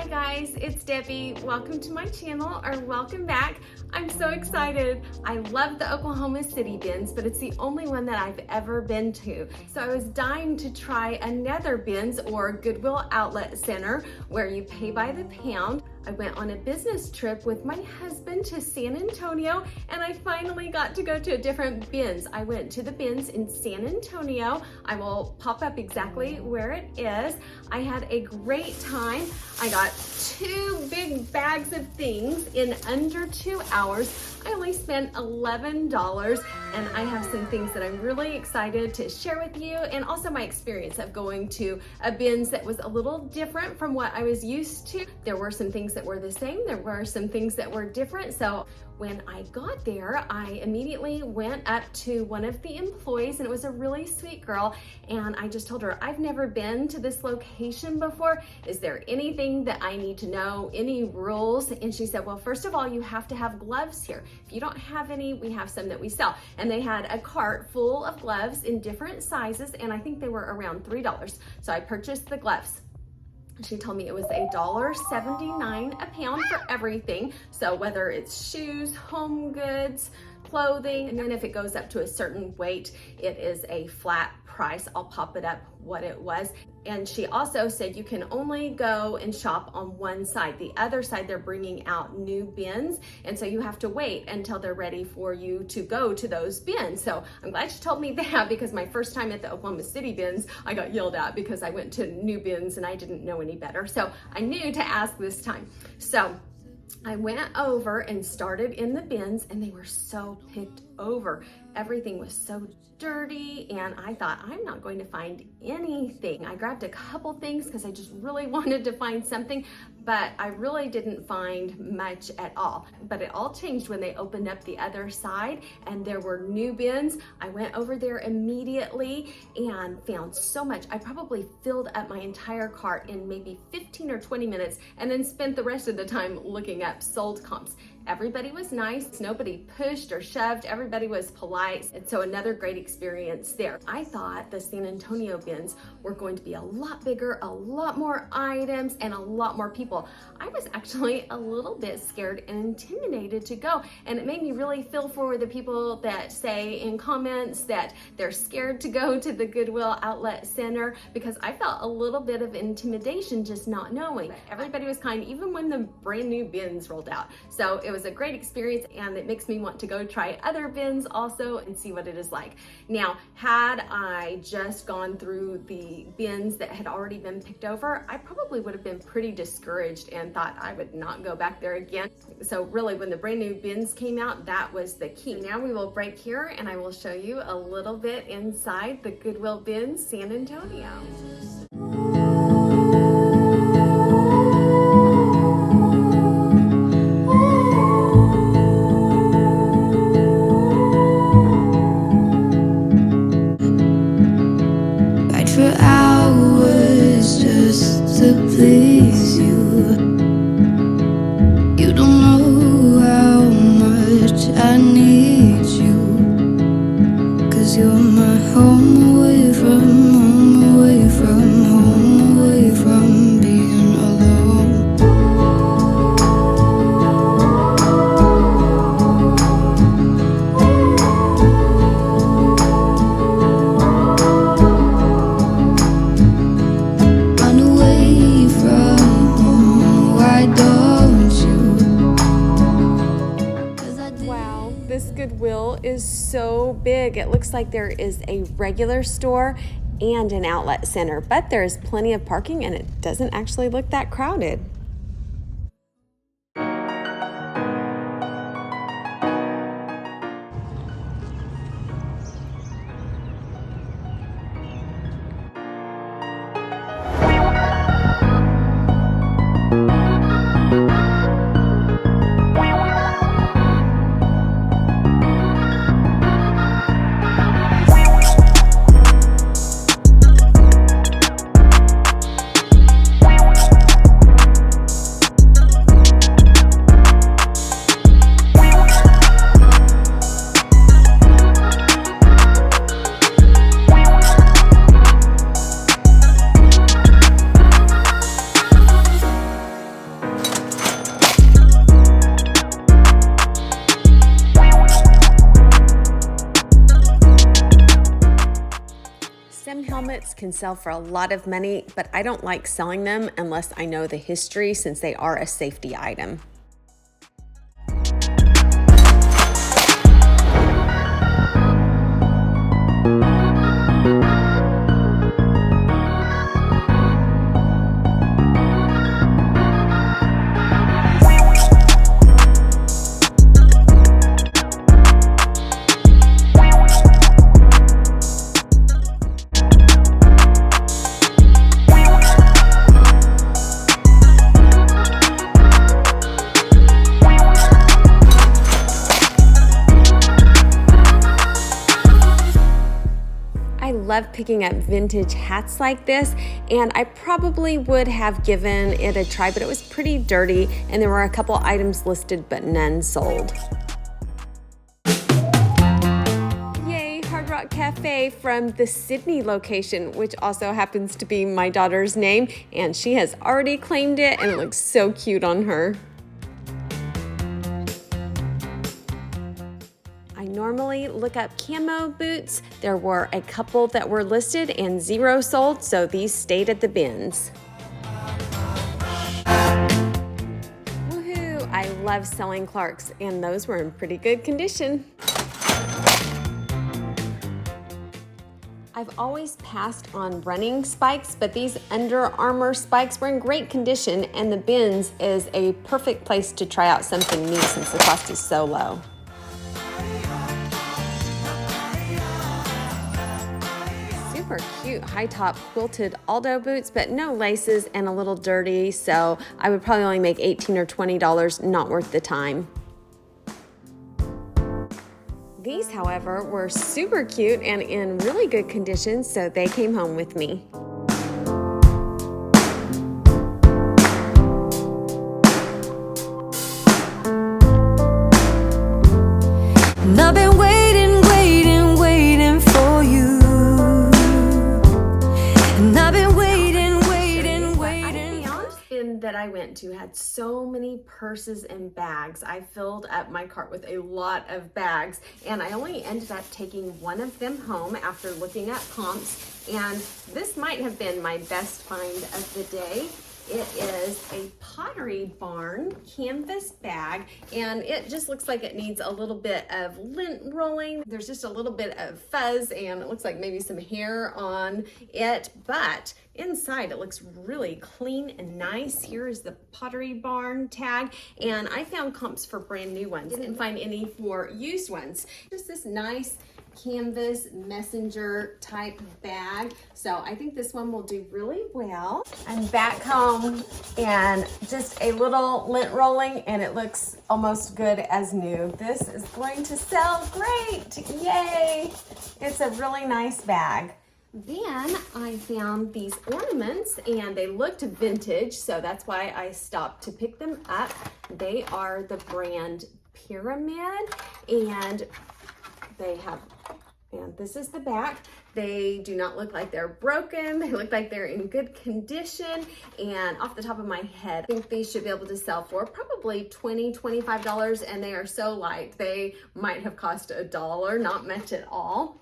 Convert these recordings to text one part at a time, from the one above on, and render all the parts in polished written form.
guys, it's Debbie. Welcome to my channel, or welcome back. I'm so excited. I love the Oklahoma City bins, but it's the only one that I've ever been to. So I was dying to try another bins, or Goodwill Outlet Center, where you pay by the pound. I went on a business trip with my husband to San Antonio, and I finally got to go to a different bins. I went to the bins in San Antonio. I will pop up exactly where it is. I had a great time. I got 2 big bags of things in under 2 hours. I only spent $11, and I have some things that I'm really excited to share with you, and also my experience of going to a bins that was a little different from what I was used to. There were some things that were the same, there were some things that were different. So when I got there, I immediately went up to one of the employees, and it was a really sweet girl, and I just told her, I've never been to this location before. Is there anything that I need to know, any rules? And she said, well, first of all, you have to have gloves here. If you don't have any, we have some that we sell. And they had a cart full of gloves in different sizes, and I think they were around $3. So I purchased the gloves. She told me it was $1.79 a pound for everything. So whether it's shoes, home goods, clothing, and then if it goes up to a certain weight, it is a flat price. I'll pop it up what it was. And she also said you can only go and shop on one side. The other side, they're bringing out new bins, and so you have to wait until they're ready for you to go to those bins. So I'm glad she told me that, because my first time at the Oklahoma City bins, I got yelled at because I went to new bins and I didn't know any better. So I knew to ask this time. So I went over and started in the bins, and they were so picked over. Everything was so dirty, and I thought, I'm not going to find anything. I grabbed a couple things because I just really wanted to find something, but I really didn't find much at all. But it all changed when they opened up the other side and there were new bins. I went over there immediately and found so much. I probably filled up my entire cart in maybe 15 or 20 minutes, and then spent the rest of the time looking up sold comps. Everybody was nice. Nobody pushed or shoved. Everybody was polite. And so another great experience there. I thought the San Antonio bins were going to be a lot bigger, a lot more items, and a lot more people. I was actually a little bit scared and intimidated to go. And it made me really feel for the people that say in comments that they're scared to go to the Goodwill Outlet Center, because I felt a little bit of intimidation just not knowing. Everybody was kind, even when the brand new bins rolled out. So it was a great experience, and it makes me want to go try other bins also and see what it is like. Now, had I just gone through the bins that had already been picked over, I probably would have been pretty discouraged and thought I would not go back there again. So really, when the brand new bins came out, that was the key. Now we will break here, and I will show you a little bit inside the Goodwill bins San Antonio. For hours just to please you. You don't know how much I need you, 'cause you're my home away from home, away from home, away from being alone. This Goodwill is so big. It looks like there is a regular store and an outlet center, but there is plenty of parking, and it doesn't actually look that crowded. can sell for a lot of money, but I don't like selling them unless I know the history, since they are a safety item. I love picking up vintage hats like this, and I probably would have given it a try, but it was pretty dirty, and there were a couple items listed, but none sold. Yay, Hard Rock Cafe from the Sydney location, which also happens to be my daughter's name, and she has already claimed it, and it looks so cute on her. I normally look up camo boots. There were a couple that were listed and 0 sold, so these stayed at the bins. Woohoo! I love selling Clarks, and those were in pretty good condition. I've always passed on running spikes, but these Under Armour spikes were in great condition, and the bins is a perfect place to try out something new since the cost is so low. Super cute high top quilted Aldo boots, but no laces and a little dirty, so I would probably only make $18 or $20, not worth the time. These, however, were super cute and in really good condition, so they came home with me. And I've been waiting for you. And I've been waiting. That I went to had so many purses and bags. I filled up my cart with a lot of bags, and I only ended up taking one of them home after looking at comps, and this might have been my best find of the day. It is a Pottery Barn canvas bag, and it just looks like it needs a little bit of lint rolling. There's just a little bit of fuzz, and it looks like maybe some hair on it, but inside it looks really clean and nice. Here is the Pottery Barn tag, and I found comps for brand new ones. Didn't find any for used ones. Just this nice canvas messenger type bag, so I think this one will do really well. I'm back home, and just a little lint rolling, and it looks almost good as new. This is going to sell great. Yay! It's a really nice bag. Then I found these ornaments, and they looked vintage, so that's why I stopped to pick them up. They are the brand Pyramid, and they have, and this is the back. They do not look like they're broken. They look like they're in good condition. And off the top of my head, I think these should be able to sell for probably $20, $25, and they are so light. They might have cost $1, not much at all.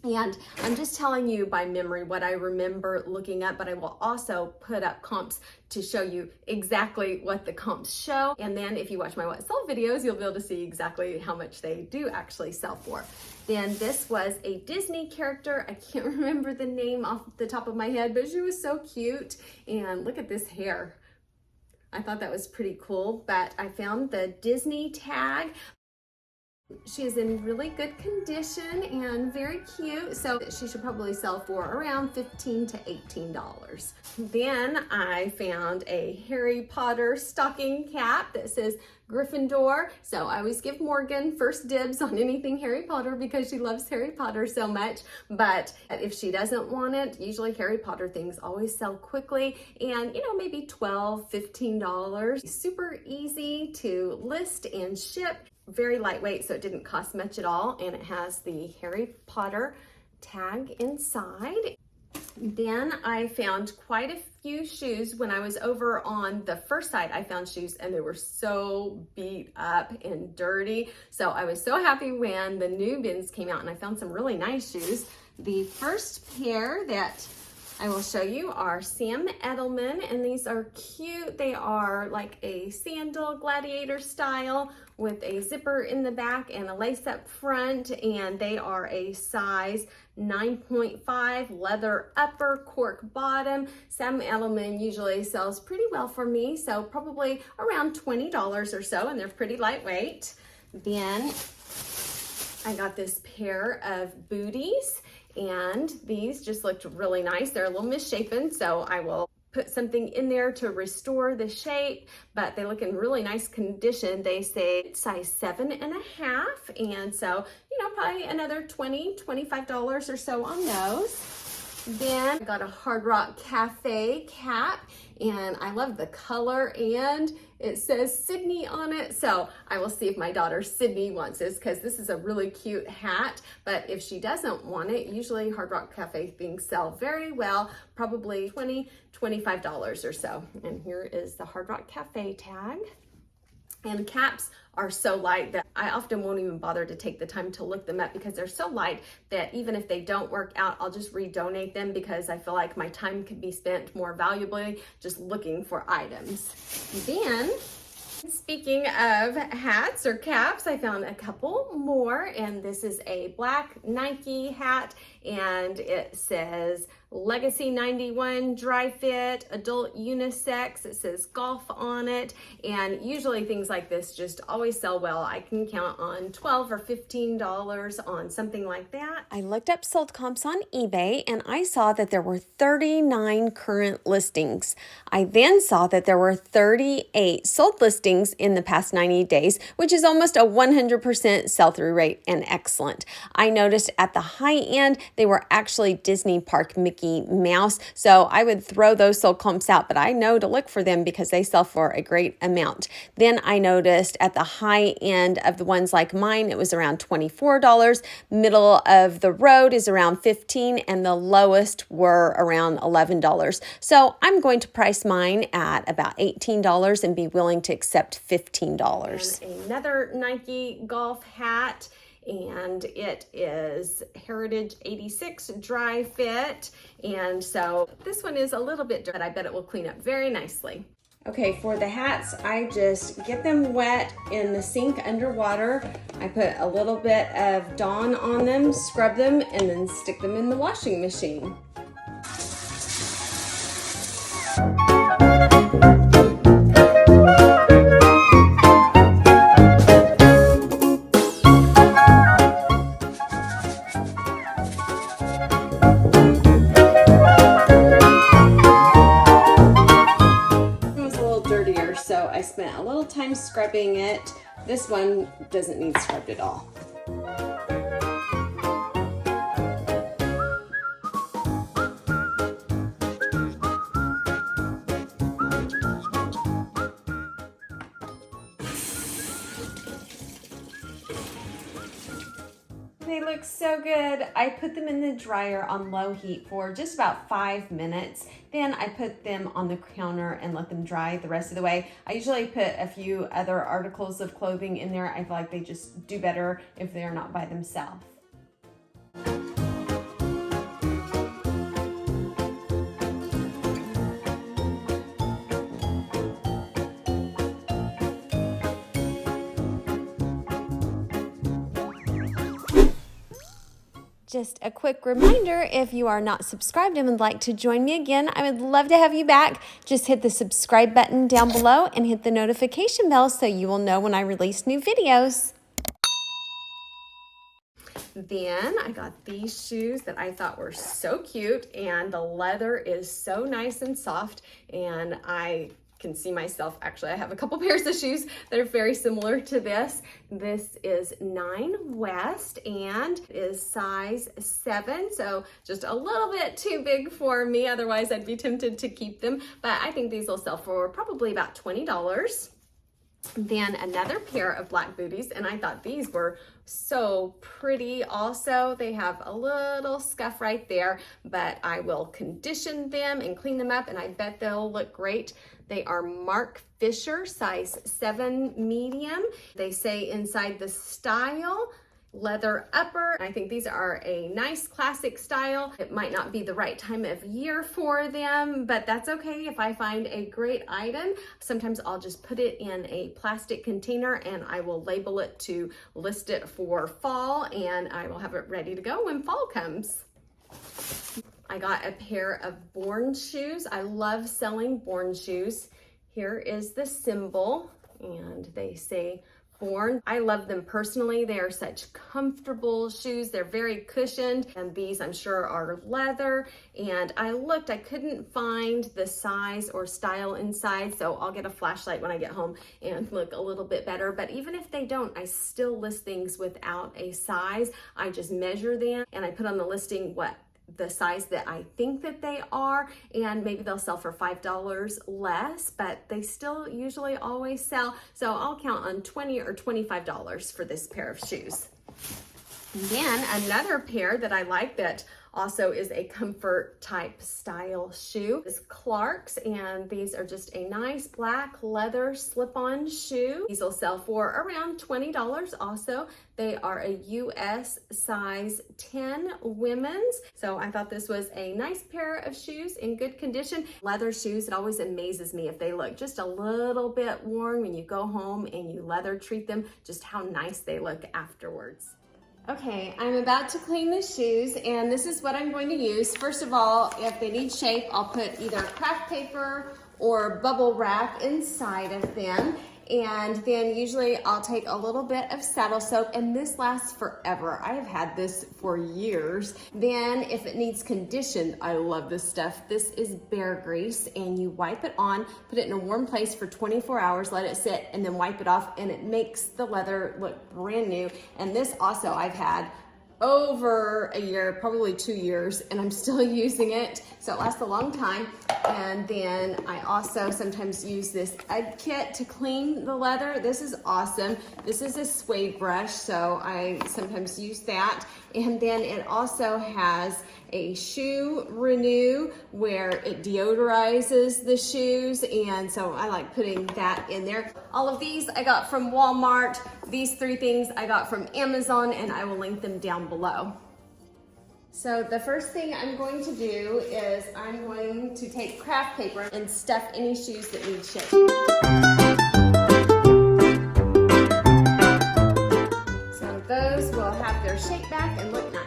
And I'm just telling you by memory what I remember looking up, but I will also put up comps to show you exactly what the comps show. And then if you watch my what sold videos, you'll be able to see exactly how much they do actually sell for. Then this was a Disney character. I can't remember the name off the top of my head, but she was so cute. And look at this hair. I thought that was pretty cool, but I found the Disney tag. She is in really good condition and very cute, so she should probably sell for around $15 to $18. Then I found a Harry Potter stocking cap that says Gryffindor, so I always give Morgan first dibs on anything Harry Potter because she loves Harry Potter so much, but if she doesn't want it, usually Harry Potter things always sell quickly, and you know, maybe $12, $15. Super easy to list and ship. Very lightweight, so it didn't cost much at all, and it has the Harry Potter tag inside. Then I found quite a few shoes. When I was over on the first side, I found shoes, and they were so beat up and dirty. So I was so happy when the new bins came out, and I found some really nice shoes. The first pair that I will show you our Sam Edelman, and these are cute. They are like a sandal gladiator style with a zipper in the back and a lace up front, and they are a size 9.5, leather upper, cork bottom. Sam Edelman usually sells pretty well for me, so probably around $20 or so, and they're pretty lightweight. Then I got this pair of booties, and these just looked really nice. They're a little misshapen, so I will put something in there to restore the shape, but they look in really nice condition. They say size 7.5, and so, you know, probably another $20-25 or so on those. Then I got a Hard Rock Cafe cap, and I love the color, and it says Sydney on it, so I will see if my daughter Sydney wants this, because this is a really cute hat. But if she doesn't want it, usually Hard Rock Cafe things sell very well, probably $20-25 or so. And here is the Hard Rock Cafe tag. And caps are so light that I often won't even bother to take the time to look them up, because they're so light that even if they don't work out, I'll just redonate them, because I feel like my time could be spent more valuably just looking for items. Then, speaking of hats or caps, I found a couple more, and this is a black Nike hat, and it says Legacy 91 dry fit, adult unisex. It says golf on it, and usually things like this just always sell well. I can count on $12 or $15 on something like that. I looked up sold comps on eBay, and I saw that there were 39 current listings. I then saw that there were 38 sold listings in the past 90 days, which is almost a 100% sell-through rate, and excellent. I noticed at the high end, they were actually Disney Park Mickey Mouse, so I would throw those sold comps out, but I know to look for them because they sell for a great amount. Then I noticed at the high end of the ones like mine, it was around $24, middle of the road is around $15, and the lowest were around $11. So I'm going to price mine at about $18 and be willing to accept $15. And another Nike golf hat, and it is Heritage 86 dry fit, and so this one is a little bit dry, but I bet it will clean up very nicely. Okay, for the hats, I just get them wet in the sink underwater. I put a little bit of Dawn on them, scrub them, and then stick them in the washing machine. So I spent a little time scrubbing it. This one doesn't need scrubbed at all. They look so good. I put them in the dryer on low heat for just about 5 minutes. Then I put them on the counter and let them dry the rest of the way. I usually put a few other articles of clothing in there. I feel like they just do better if they're not by themselves. Just a quick reminder, if you are not subscribed and would like to join me again, I would love to have you back. Just hit the subscribe button down below and hit the notification bell so you will know when I release new videos. Then I got these shoes that I thought were so cute, and the leather is so nice and soft, and I can see myself, actually I have a couple pairs of shoes that are very similar to this. This is 9 West and is size 7, so just a little bit too big for me, otherwise I'd be tempted to keep them, but I think these will sell for probably about $20. Then another pair of black booties, and I thought these were so pretty also. They have a little scuff right there, but I will condition them and clean them up, and I bet they'll look great. They are Mark Fisher, size 7 medium. They say inside the style, leather upper. I think these are a nice classic style. It might not be the right time of year for them, but that's okay. If I find a great item, sometimes I'll just put it in a plastic container and I will label it to list it for fall, and I will have it ready to go when fall comes. I got a pair of Born shoes. I love selling Born shoes. Here is the symbol, and they say Born. I love them personally. They are such comfortable shoes. They're very cushioned, and these I'm sure are leather. And I looked, I couldn't find the size or style inside, so I'll get a flashlight when I get home and look a little bit better. But even if they don't, I still list things without a size. I just measure them and I put on the listing what the size that I think that they are, and maybe they'll sell for $5 less, but they still usually always sell. So I'll count on $20 or $25 for this pair of shoes. And then another pair that I like that also is a comfort type style shoe is Clark's, and these are just a nice black leather slip-on shoe. These will sell for around $20 also. They are a US size 10 women's. So I thought this was a nice pair of shoes in good condition. Leather shoes, it always amazes me if they look just a little bit worn when you go home and you leather treat them, just how nice they look afterwards. Okay, I'm about to clean the shoes, and this is what I'm going to use. First of all, if they need shape, I'll put either craft paper or bubble wrap inside of them. And then usually I'll take a little bit of saddle soap, and this lasts forever. I have had this for years. Then if it needs conditioned, I love this stuff. This is bear grease, and you wipe it on, put it in a warm place for 24 hours, let it sit, and then wipe it off, and it makes the leather look brand new. And this also I've had over a year, probably 2 years, and I'm still using it, so it lasts a long time. And then I also sometimes use this Ugg kit to clean the leather. This is awesome. This is a suede brush, so I sometimes use that. And then it also has a shoe renew where it deodorizes the shoes, and so I like putting that in there. All of these I got from Walmart. These 3 things I got from Amazon, and I will link them down below. So the first thing I'm going to do is I'm going to take craft paper and stuff any shoes that need shape. So those will have their shape back and look nice.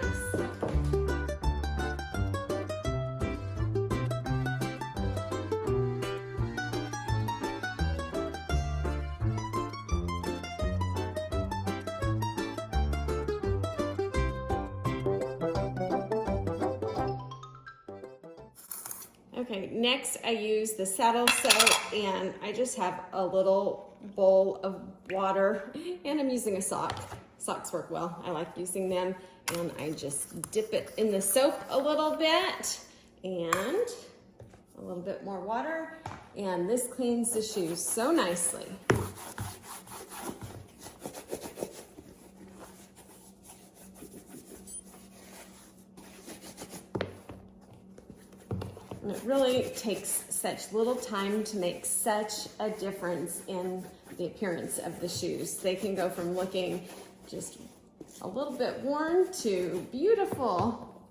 Okay, next I use the saddle soap, and I just have a little bowl of water, and I'm using a sock. Socks work well. I like using them, and I just dip it in the soap a little bit, and a little bit more water, and this cleans the shoes so nicely. And it really takes such little time to make such a difference in the appearance of the shoes. They can go from looking just a little bit worn to beautiful.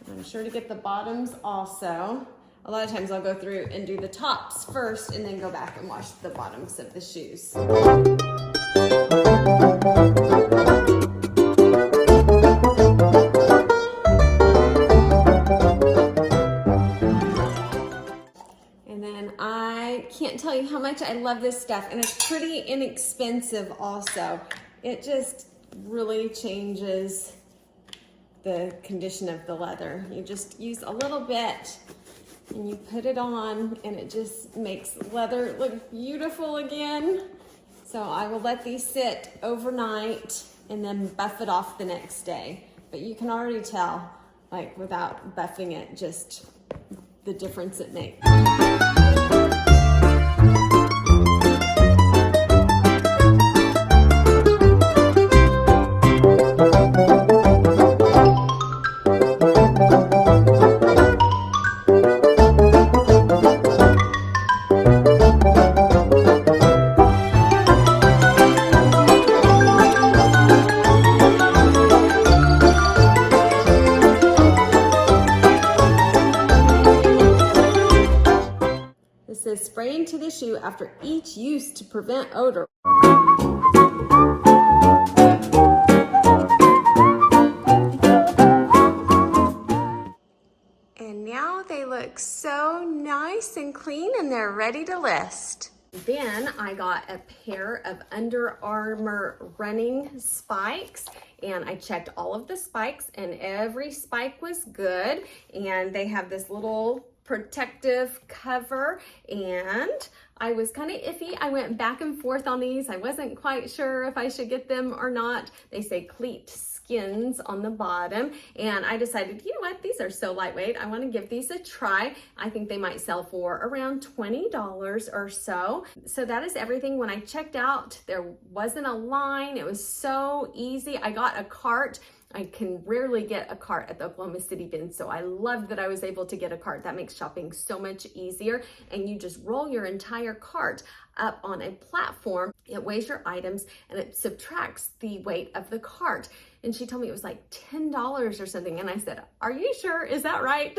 I'm sure to get the bottoms also. A lot of times I'll go through and do the tops first and then go back and wash the bottoms of the shoes. Can't tell you how much I love this stuff, and it's pretty inexpensive also. It just really changes the condition of the leather. You just use a little bit and you put it on, and it just makes leather look beautiful again. So I will let these sit overnight and then buff it off the next day. But you can already tell, like without buffing it, just the difference it makes. says spray into the shoe after each use to prevent odor. And now they look so nice and clean and they're ready to list. Then I got a pair of Under Armour running spikes, and I checked all of the spikes and every spike was good. And they have this little protective cover, and I was kind of iffy. I went back and forth on these. I wasn't quite sure if I should get them or not. They say cleat skins on the bottom, and I decided, you know what, these are so lightweight, I want to give these a try. I think they might sell for around $20 or so. So that is everything. When I checked out, there wasn't a line. It was so easy. I got a cart. I can rarely get a cart at the Oklahoma City Bins, so I love that I was able to get a cart. That makes shopping so much easier, and you just roll your entire cart up on a platform. It weighs your items and it subtracts the weight of the cart. And she told me it was like $10 or something. And I said, are you sure? Is that right?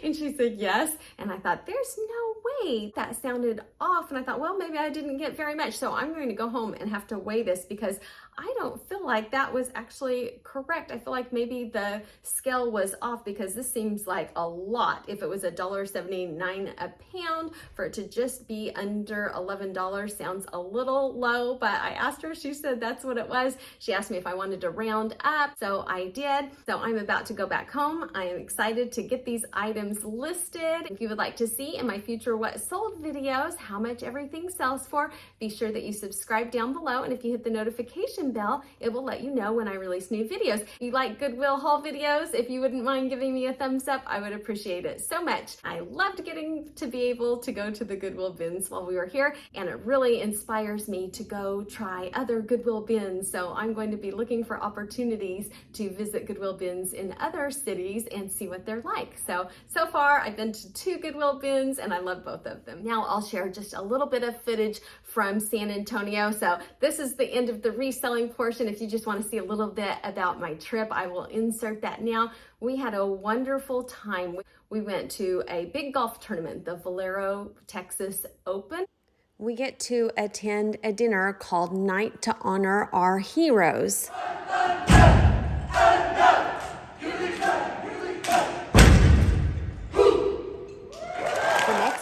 And she said, yes. And I thought, there's no way. That sounded off. And I thought, well, maybe I didn't get very much. So I'm going to go home and have to weigh this because I don't feel like that was actually correct. I feel like maybe the scale was off because this seems like a lot. If it was $1.79 a pound, for it to just be under $11 sounds a little low, but I asked her, she said that's what it was. She asked me if I wanted to round up, so I did. So I'm about to go back home. I am excited to get these items listed. If you would like to see in my future what sold videos how much everything sells for, be sure that you subscribe down below, and if you hit the notification bell, it will let you know when I release new videos. If you like Goodwill haul videos, if you wouldn't mind giving me a thumbs up, I would appreciate it so much. I loved getting to be able to go to the Goodwill bins while we were here, and it really inspires me to go try other Goodwill bins. So I'm going to be looking for opportunities to visit Goodwill bins in other cities and see what they're like. So far I've been to 2 Goodwill bins and I love both of them. Now I'll share just a little bit of footage from San Antonio. So this is the end of the reselling portion. If you just want to see a little bit about my trip, I will insert that now. We had a wonderful time. We went to a big golf tournament, the Valero Texas Open. We get to attend a dinner called Night to Honor Our Heroes.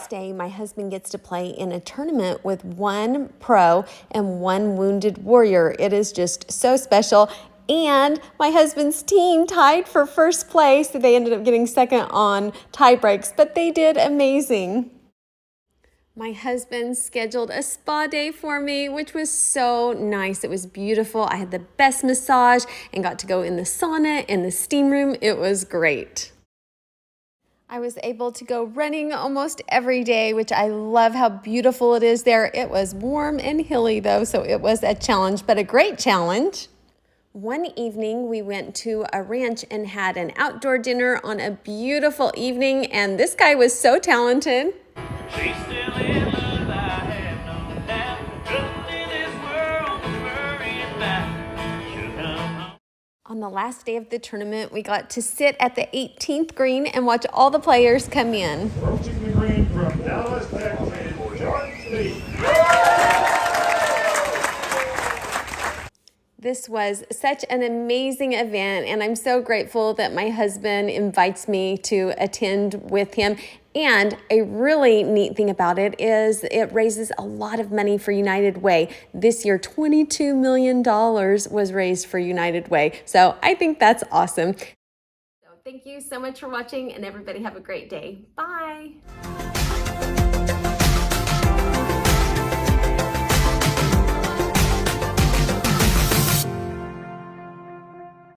Day, my husband gets to play in a tournament with 1 pro and 1 wounded warrior. It is just so special. And my husband's team tied for first place. They ended up getting second on tie breaks, but they did amazing. My husband scheduled a spa day for me, which was so nice. It was beautiful. I had the best massage and got to go in the sauna and the steam room. It was great. I was able to go running almost every day, which I love how beautiful it is there. It was warm and hilly though, so it was a challenge, but a great challenge. One evening we went to a ranch and had an outdoor dinner on a beautiful evening, and this guy was so talented. On the last day of the tournament, we got to sit at the 18th green and watch all the players come in. Approaching the green from Dallas, Texas, Jordan Speed. This was such an amazing event, and I'm so grateful that my husband invites me to attend with him. And a really neat thing about it is it raises a lot of money for United Way. This year, $22 million was raised for United Way. So I think that's awesome. So thank you so much for watching, and everybody have a great day. Bye.